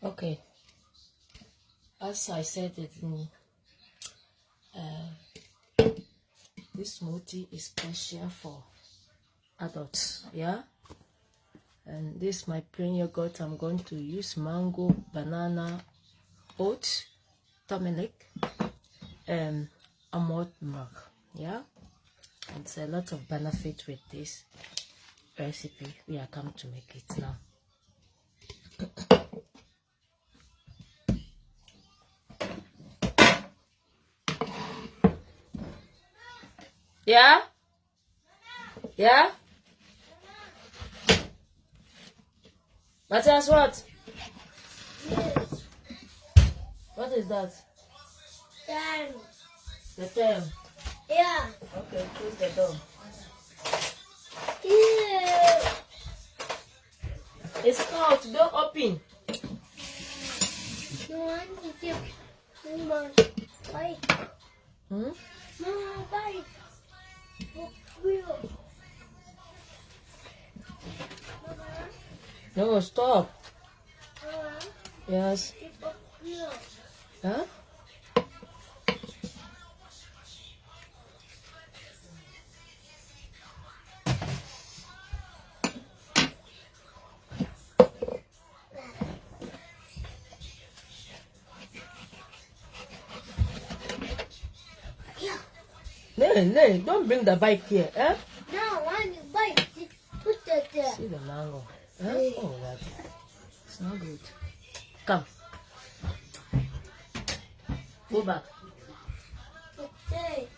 Okay, as I said it, this smoothie is special for adults, yeah. And this my plain yogurt. I'm going to use mango, banana, oats, turmeric, and almond milk, yeah. And there's a lot of benefit with this recipe. We are come to make it now. Yeah? Yeah? Matthias, what? Yes. What is that? Time. The term. Yeah. Okay, close the door. Yeah. It's out, don't open. No one to give Mama bike. Hmm? Mama bike. Wheel. Mama. No, stop. Mama. Yes. Keep up wheel. Huh? No, don't bring the bike here, eh? No, one bike. Put that there. See the mango. Huh? Hey. Oh, that. It's not good. Come. Go back. Okay.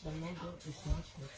The mango is not good.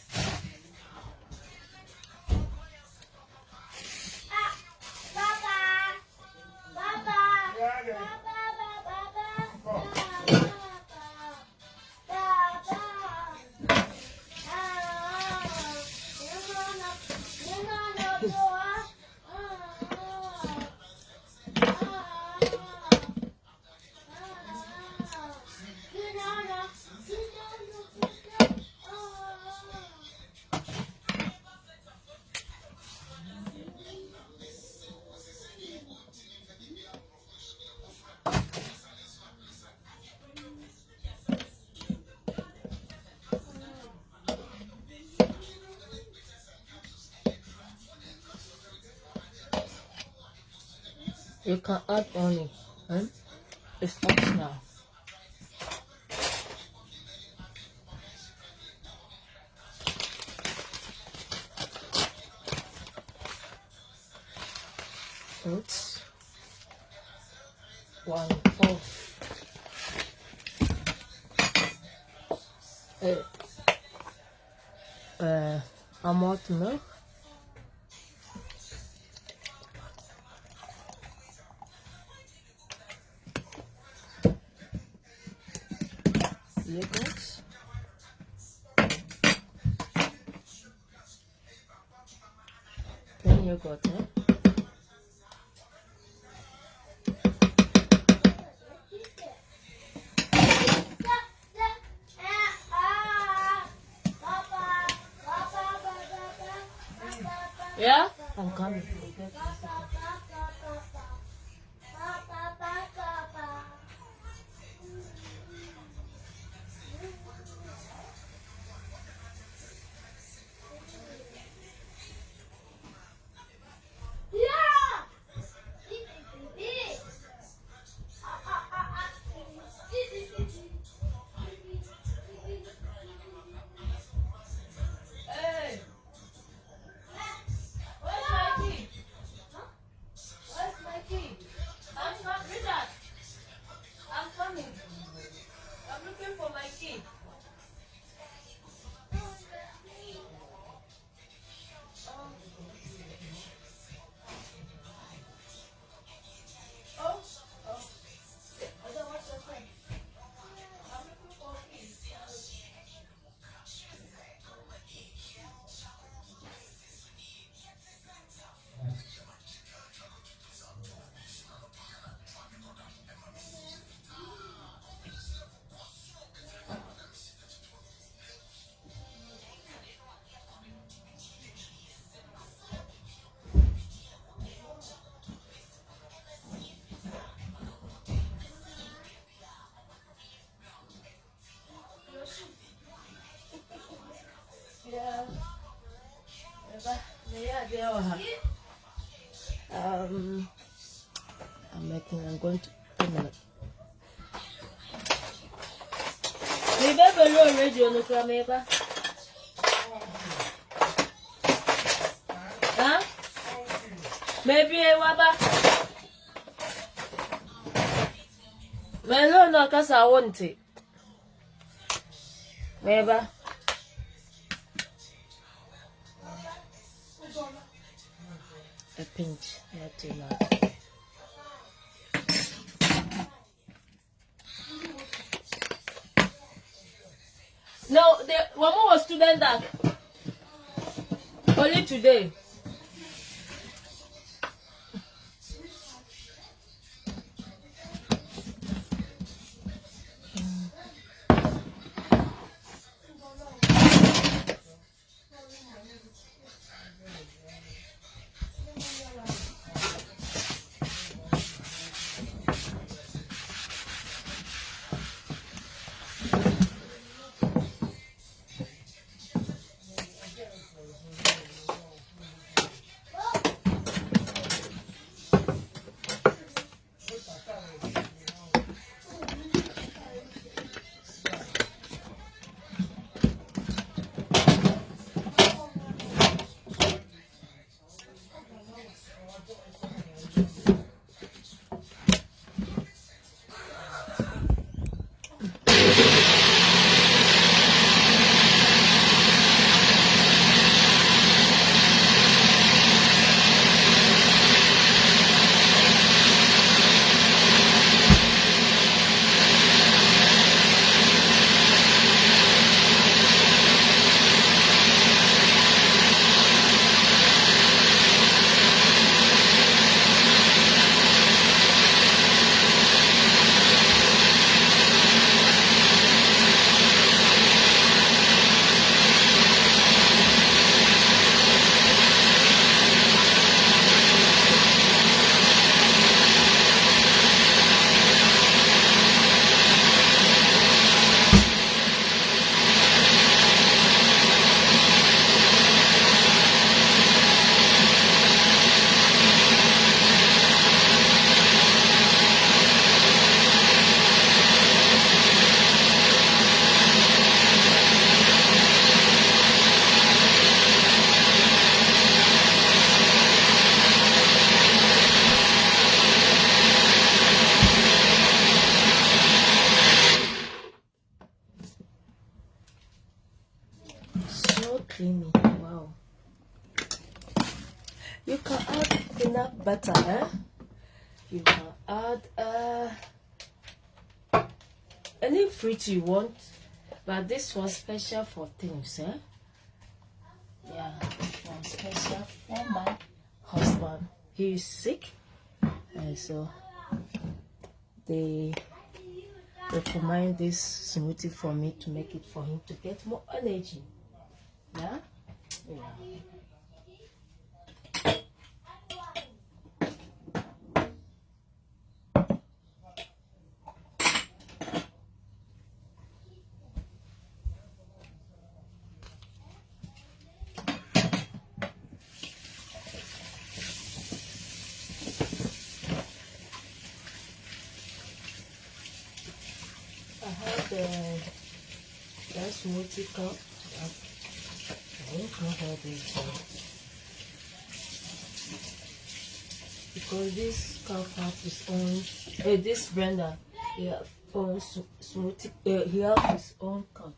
You can add honey. Huh? It's optional. Oats. 1/4. Almond milk. Yogurt. Plain yogurt, eh? Yeah? I'm coming. Hey! Where's my key? I'm going to Turmeric. We better low radio no clameba. Huh? Maybe a waba. Melo no cause I want it. Maybe. A pinch. Too much. No, the one more student that only today. Creamy. Wow. You can add peanut butter, eh? You can add any fruit you want, but this was special for things, eh? Yeah, this one special for my husband. He is sick, and so they recommend this smoothie for me to make it for him to get more energy. Yeah? Yeah. I have the smoothie cup. I don't know how this because this cup has his own. This blender, he have own smoothie. He have his own cup.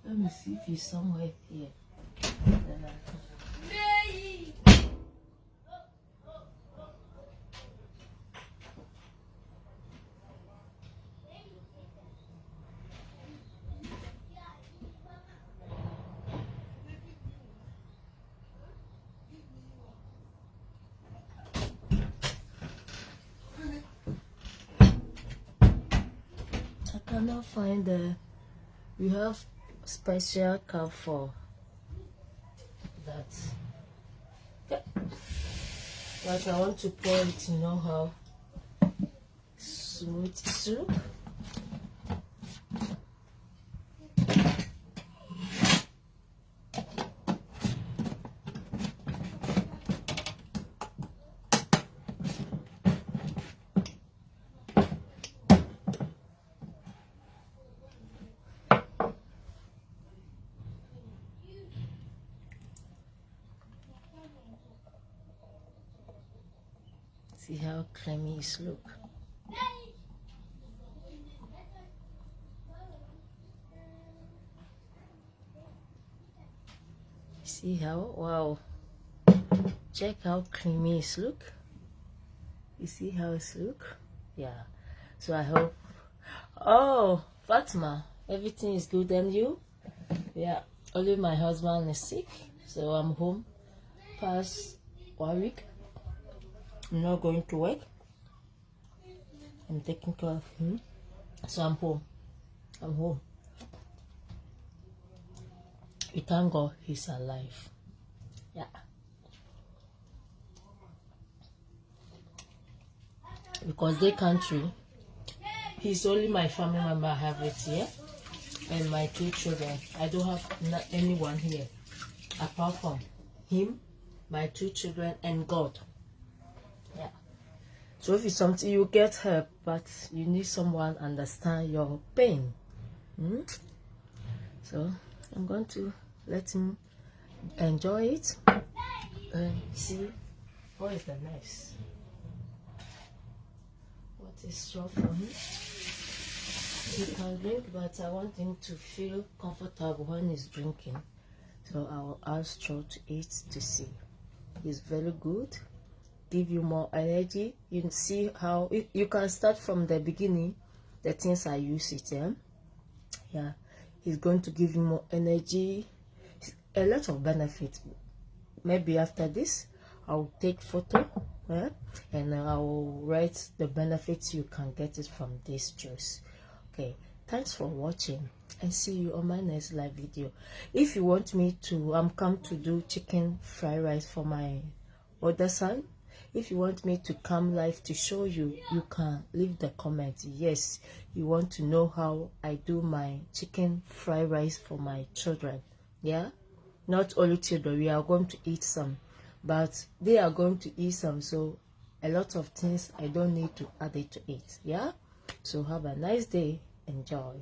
Let me see if he's somewhere here. I cannot find the. We have special cup for that. Okay. But I want to pour it, you know how smoothie soup. See how creamy it looks. See how, wow, check how creamy it looks. You see how it looks? Yeah. So I hope, oh, Fatima, everything is good and you? Yeah, only my husband is sick, so I'm home past 1 week. I'm not going to work. I'm taking care of him, so I'm home. We thank God he's alive. Yeah. Because they country, he's only my family member I have it here, and my 2 children. I don't have anyone here apart from him, my 2 children, and God. Yeah. So if it's something you get help, but you need someone understand your pain. So I'm going to let him enjoy it and see what is the next. What is short for him? He can drink, but I want him to feel comfortable when he's drinking. So I will ask Joe to eat to see. It's very good. Give you more energy. You see how you can start from the beginning. The things I use it. Yeah. It's going to give you more energy. A lot of benefits. Maybe after this, I'll take photo. And I will write the benefits you can get it from this juice. Okay, thanks for watching and see you on my next live video. If you want me to, I'm come to do chicken fried rice for my other son. If you want me to come live to show you, you can leave the comment. Yes, you want to know how I do my chicken fried rice for my children. Yeah, not only children, we are going to eat some, but they are going to eat some, so a lot of things I don't need to add it to it. Yeah, so have a nice day. Enjoy.